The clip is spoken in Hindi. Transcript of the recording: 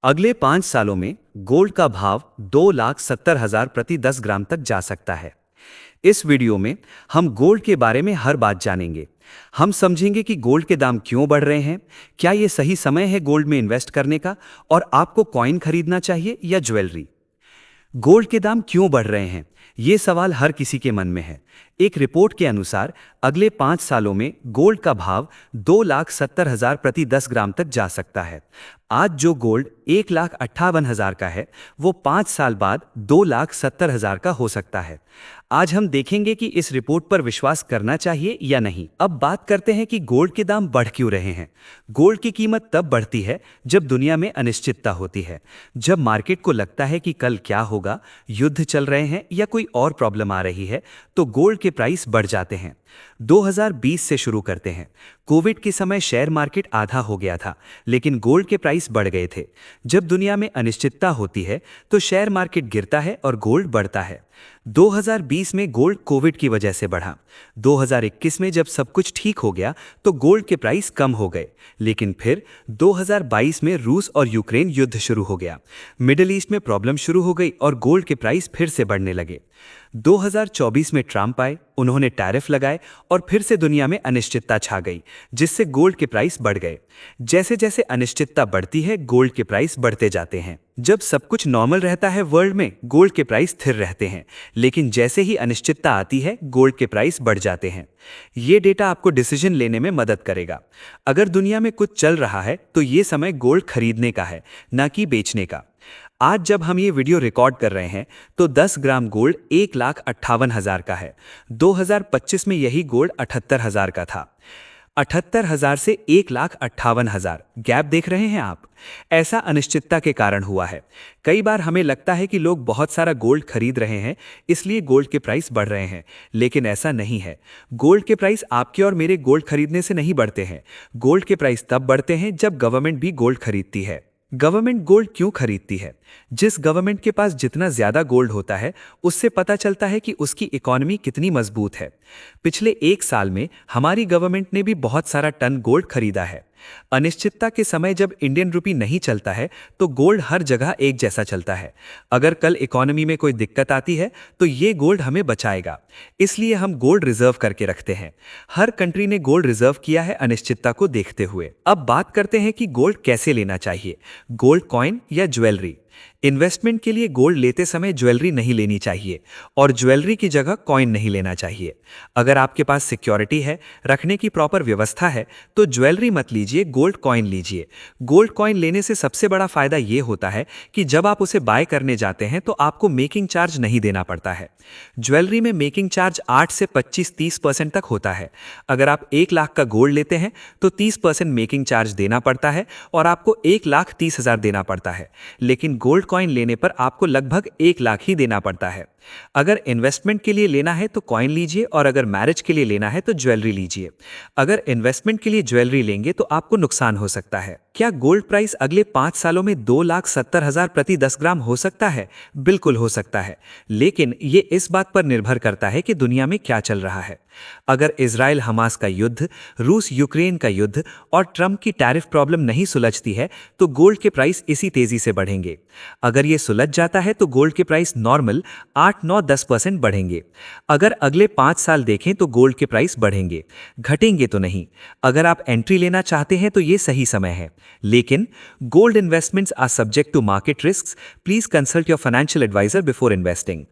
अगले 5 सालों में गोल्ड का भाव 2,70,000 प्रति 10 ग्राम तक जा सकता है। इस वीडियो में हम गोल्ड के बारे में हर बात जानेंगे। हम समझेंगे कि गोल्ड के दाम क्यों बढ़ रहे हैं, क्या ये सही समय है गोल्ड में इन्वेस्ट करने का, और आपको कॉइन खरीदना चाहिए या ज्वेलरी। गोल्ड के दाम क्यों बढ़ रहे हैं, ये सवाल हर किसी के मन में है। एक रिपोर्ट के अनुसार अगले 5 सालों में गोल्ड का भाव 2,70,000 प्रति 10 ग्राम तक जा सकता है। आज जो गोल्ड 1,58,000 का है, वो 5 साल बाद 2,70,000 का हो सकता है। आज हम देखेंगे कि इस रिपोर्ट पर विश्वास करना चाहिए या नहीं। अब बात करते हैं कि गोल्ड के दाम बढ़ क्यों रहे हैं। गोल्ड की कीमत तब बढ़ती है जब दुनिया में अनिश्चितता होती है, जब मार्केट को लगता है कि कल क्या होगा, युद्ध चल रहे हैं या कोई और प्रॉब्लम आ रही है, तो गोल्ड के प्राइस बढ़ जाते हैं। 2020 से शुरू करते हैं। कोविड के समय शेयर मार्केट आधा हो गया था, लेकिन गोल्ड के प्राइस बढ़ गए थे। जब दुनिया में अनिश्चितता होती है तो शेयर मार्केट गिरता है और गोल्ड बढ़ता है। 2020 में गोल्ड कोविड की वजह से बढ़ा। 2021 में जब सब कुछ ठीक हो गया तो गोल्ड के प्राइस कम हो गए, लेकिन फिर 2022 में रूस और यूक्रेन युद्ध शुरू हो गया। मिडिल ईस्ट में प्रॉब्लम शुरू हो गई और गोल्ड के प्राइस फिर से बढ़ने लगे। 2024 में ट्रंप आए, उन्होंने टैरिफ लगाए और फिर से दुनिया में अनिश्चितता छा गई, जिससे गोल्ड के प्राइस बढ़ गए। जैसे जैसे अनिश्चितता बढ़ती है, गोल्ड के प्राइस बढ़ते जाते हैं। जब सब कुछ नॉर्मल रहता है वर्ल्ड में, गोल्ड के प्राइस स्थिर रहते हैं, लेकिन जैसे ही अनिश्चितता आती है, गोल्ड के प्राइस बढ़ जाते हैं। ये डेटा आपको डिसीजन लेने में मदद करेगा। अगर दुनिया में कुछ चल रहा है तो ये समय गोल्ड खरीदने का है, ना कि बेचने का। आज जब हम ये वीडियो रिकॉर्ड कर रहे हैं तो 10 ग्राम गोल्ड 1,58,000 का है। 2025 में यही गोल्ड 78,000 का था। 78,000 से 1,58,000 गैप देख रहे हैं आप। ऐसा अनिश्चितता के कारण हुआ है। कई बार हमें लगता है कि लोग बहुत सारा गोल्ड खरीद रहे हैं, इसलिए गोल्ड के प्राइस बढ़ रहे हैं, लेकिन ऐसा नहीं है। गोल्ड के प्राइस आपके और मेरे गोल्ड खरीदने से नहीं बढ़ते हैं। गोल्ड के प्राइस तब बढ़ते हैं जब गवर्नमेंट भी गोल्ड खरीदती है। गवर्नमेंट गोल्ड क्यों खरीदती है? जिस गवर्नमेंट के पास जितना ज्यादा गोल्ड होता है, उससे पता चलता है कि उसकी इकोनॉमी कितनी मजबूत है। पिछले 1 साल में हमारी गवर्नमेंट ने भी बहुत सारा टन गोल्ड खरीदा है। अनिश्चितता के समय जब इंडियन रुपी नहीं चलता है तो गोल्ड हर जगह एक जैसा चलता है। अगर कल इकोनॉमी में कोई दिक्कत आती है तो ये गोल्ड हमें बचाएगा, इसलिए हम गोल्ड रिजर्व करके रखते हैं। हर कंट्री ने गोल्ड रिजर्व किया है अनिश्चितता को देखते हुए। अब बात करते हैं कि गोल्ड कैसे लेना चाहिए, गोल्ड कॉइन या ज्वेलरी। इन्वेस्टमेंट के लिए गोल्ड लेते समय ज्वेलरी नहीं लेनी चाहिए और ज्वेलरी की जगह कॉइन नहीं लेना चाहिए। अगर आपके पास सिक्योरिटी है, रखने की प्रॉपर व्यवस्था है, तो ज्वेलरी मत लीजिए, गोल्ड कॉइन लीजिए। गोल्ड कॉइन लेने से सबसे बड़ा फायदा यह होता है कि जब आप उसे बाय करने जाते हैं तो आपको मेकिंग चार्ज नहीं देना पड़ता है। ज्वेलरी में मेकिंग चार्ज 8 से 25-30% तक होता है। अगर आप 1 लाख का गोल्ड लेते हैं तो 30% मेकिंग चार्ज देना पड़ता है और आपको 1,30,000 देना पड़ता है, लेकिन गोल्ड कॉइन लेने पर आपको लगभग 1 लाख ही देना पड़ता है। अगर इन्वेस्टमेंट के लिए लेना है तो कॉइन लीजिए और अगर मैरिज के लिए लेना है तो ज्वेलरी लीजिए। अगर इन्वेस्टमेंट के लिए ज्वेलरी लेंगे तो आपको नुकसान हो सकता है। क्या गोल्ड प्राइस अगले 5 सालों में 2,70,000 प्रति 10 ग्राम हो सकता है? बिल्कुल हो सकता है, लेकिन ये इस बात पर निर्भर करता है कि दुनिया में क्या चल रहा है। अगर इजराइल हमास का युद्ध, रूस यूक्रेन का युद्ध और ट्रंप की टैरिफ प्रॉब्लम नहीं सुलझती है तो गोल्ड के प्राइस इसी तेजी से बढ़ेंगे। अगर ये सुलझ जाता है तो गोल्ड के प्राइस नॉर्मल 8-9-10% बढ़ेंगे। अगर अगले 5 साल देखें तो गोल्ड के प्राइस बढ़ेंगे, घटेंगे तो नहीं। अगर आप एंट्री लेना चाहते हैं तो ये सही समय है, लेकिन gold investments are subject to market risks. Please consult your financial advisor before investing.